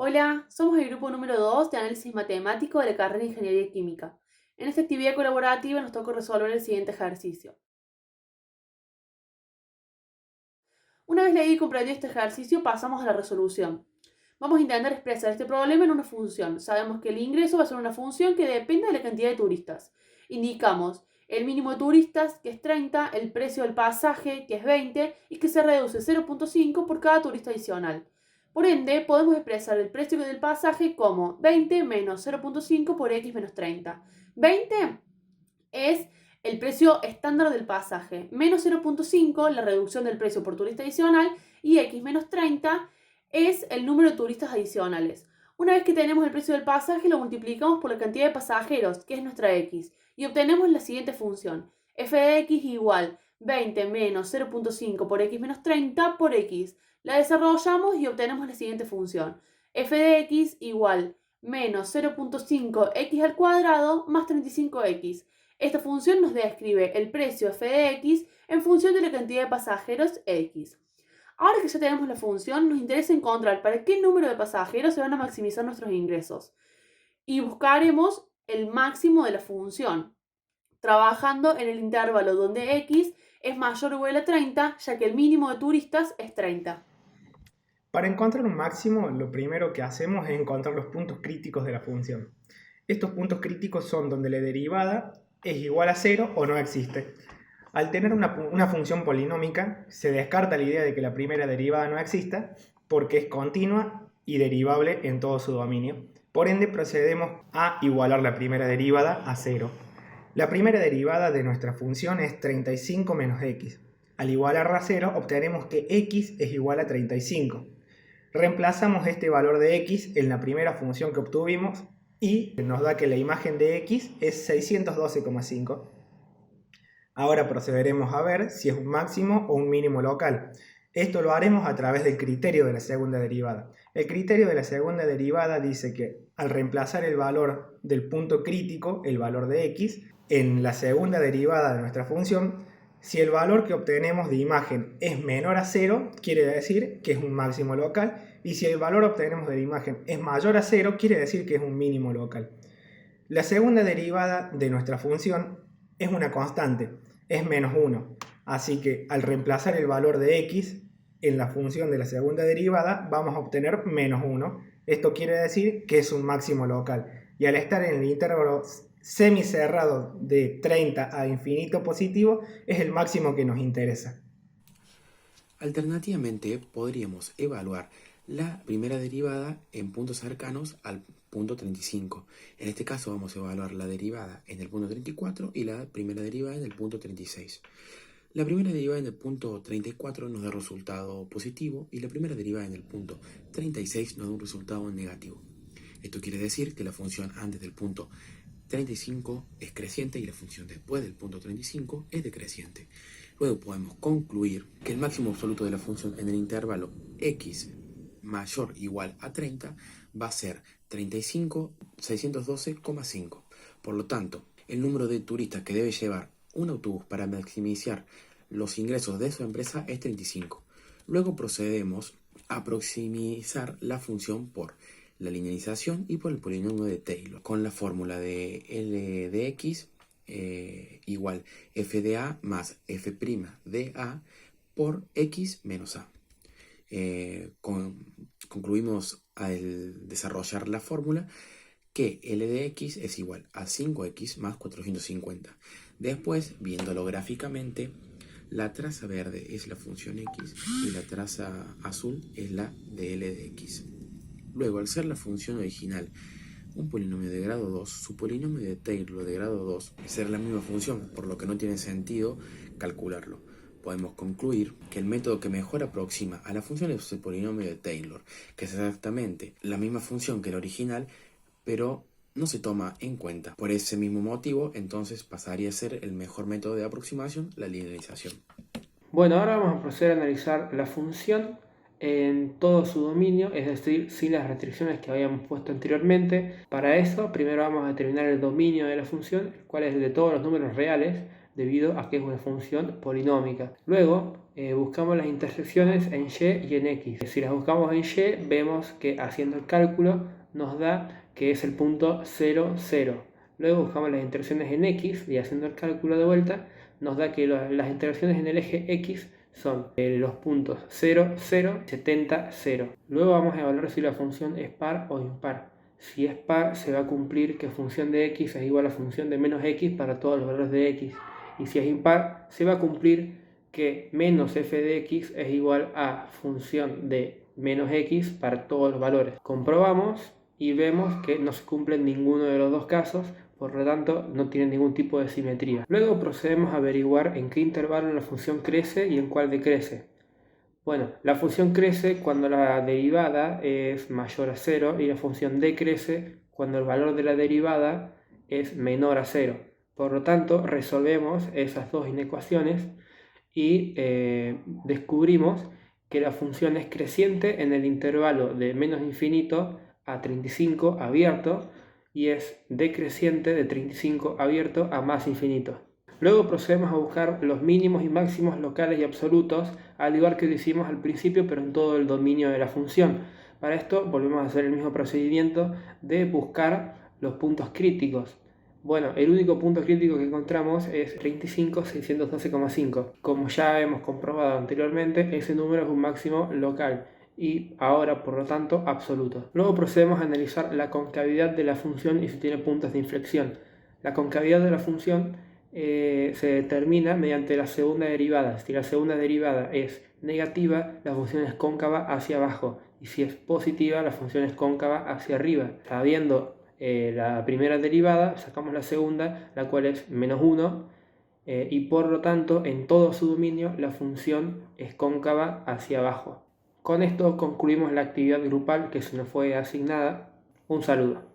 Hola, somos el grupo número 2 de análisis matemático de la carrera de Ingeniería Química. En esta actividad colaborativa nos toca resolver el siguiente ejercicio. Una vez leído y comprendido este ejercicio, pasamos a la resolución. Vamos a intentar expresar este problema en una función. Sabemos que el ingreso va a ser una función que depende de la cantidad de turistas. Indicamos el mínimo de turistas, que es 30, el precio del pasaje, que es 20, y que se reduce 0,5 por cada turista adicional. Por ende, podemos expresar el precio del pasaje como 20 menos 0,5 por x menos 30. 20 es el precio estándar del pasaje, menos 0,5 la reducción del precio por turista adicional, y x menos 30 es el número de turistas adicionales. Una vez que tenemos el precio del pasaje, lo multiplicamos por la cantidad de pasajeros, que es nuestra x, y obtenemos la siguiente función: f de x igual 20 menos 0,5 por x menos 30 por x. La desarrollamos y obtenemos la siguiente función: f de x igual menos 0,5 x al cuadrado más 35x. Esta función nos describe el precio f de x en función de la cantidad de pasajeros x. Ahora que ya tenemos la función, nos interesa encontrar para qué número de pasajeros se van a maximizar nuestros ingresos. Y buscaremos el máximo de la función, trabajando en el intervalo donde x es mayor o igual a 30, ya que el mínimo de turistas es 30. Para encontrar un máximo, lo primero que hacemos es encontrar los puntos críticos de la función. Estos puntos críticos son donde la derivada es igual a 0 o no existe. Al tener una función polinómica, se descarta la idea de que la primera derivada no exista porque es continua y derivable en todo su dominio. Por ende, procedemos a igualar la primera derivada a 0. La primera derivada de nuestra función es 35 menos x. Al igualarla a 0, obtenemos que x es igual a 35. Reemplazamos este valor de x en la primera función que obtuvimos y nos da que la imagen de x es 612,5. Ahora procederemos a ver si es un máximo o un mínimo local. Esto lo haremos a través del criterio de la segunda derivada. El criterio de la segunda derivada dice que al reemplazar el valor del punto crítico, el valor de x, en la segunda derivada de nuestra función, si el valor que obtenemos de imagen es menor a 0, quiere decir que es un máximo local, y si el valor que obtenemos de la imagen es mayor a 0, quiere decir que es un mínimo local. La segunda derivada de nuestra función es una constante, es menos 1. Así que al reemplazar el valor de x en la función de la segunda derivada, vamos a obtener menos 1. Esto quiere decir que es un máximo local. Y al estar en el intervalo semicerrado de 30 a infinito positivo, es el máximo que nos interesa. Alternativamente, podríamos evaluar la primera derivada en puntos cercanos al punto 35. En este caso vamos a evaluar la derivada en el punto 34 y la primera derivada en el punto 36. La primera derivada en el punto 34 nos da resultado positivo y la primera derivada en el punto 36 nos da un resultado negativo. Esto quiere decir que la función antes del punto 35 es creciente y la función después del punto 35 es decreciente. Luego podemos concluir que el máximo absoluto de la función en el intervalo x mayor o igual a 30 va a ser 612,5. Por lo tanto, el número de turistas que debe llevar un autobús para maximizar los ingresos de su empresa es 35. Luego procedemos a proximizar la función por la linealización y por el polinomio de Taylor, con la fórmula de L de x igual f de a más f' de a por x menos a. Concluimos al desarrollar la fórmula que L de x es igual a 5x más 450. Después, viéndolo gráficamente, la traza verde es la función x y la traza azul es la de L de x. Luego, al ser la función original un polinomio de grado 2, su polinomio de Taylor de grado 2 será la misma función, por lo que no tiene sentido calcularlo. Podemos concluir que el método que mejor aproxima a la función es el polinomio de Taylor, que es exactamente la misma función que la original, pero no se toma en cuenta. Por ese mismo motivo, entonces pasaría a ser el mejor método de aproximación, la linealización. Bueno, ahora vamos a proceder a analizar la función en todo su dominio, es decir, sin las restricciones que habíamos puesto anteriormente. Para eso, primero vamos a determinar el dominio de la función, el cual es el de todos los números reales, debido a que es una función polinómica. Luego, buscamos las intersecciones en y y en x. Si las buscamos en y, vemos que haciendo el cálculo nos da que es el punto 0, 0. Luego buscamos las intersecciones en x y haciendo el cálculo de vuelta nos da que las intersecciones en el eje x son los puntos 0, 0, 70, 0. Luego vamos a evaluar si la función es par o impar. Si es par, se va a cumplir que función de x es igual a función de menos x para todos los valores de x. Y si es impar, se va a cumplir que menos f de x es igual a función de menos x para todos los valores. Comprobamos y vemos que no se cumple en ninguno de los dos casos, por lo tanto no tiene ningún tipo de simetría. Luego procedemos a averiguar en qué intervalo la función crece y en cuál decrece. Bueno, la función crece cuando la derivada es mayor a 0 y la función decrece cuando el valor de la derivada es menor a 0. Por lo tanto, resolvemos esas dos inecuaciones y descubrimos que la función es creciente en el intervalo de menos infinito a 35 abierto y es decreciente de 35 abierto a más infinito. Luego procedemos a buscar los mínimos y máximos locales y absolutos, al igual que lo hicimos al principio, pero en todo el dominio de la función. Para esto volvemos a hacer el mismo procedimiento de buscar los puntos críticos. Bueno, el único punto crítico que encontramos es 35.612,5. Como ya hemos comprobado anteriormente, ese número es un máximo local y ahora, por lo tanto, absoluto. Luego procedemos a analizar la concavidad de la función y si tiene puntos de inflexión. La concavidad de la función se determina mediante la segunda derivada. Si la segunda derivada es negativa, la función es cóncava hacia abajo, y si es positiva, la función es cóncava hacia arriba. Sabiendo la primera derivada, sacamos la segunda, la cual es menos 1, y por lo tanto, en todo su dominio, la función es cóncava hacia abajo. Con esto concluimos la actividad grupal que se nos fue asignada. Un saludo.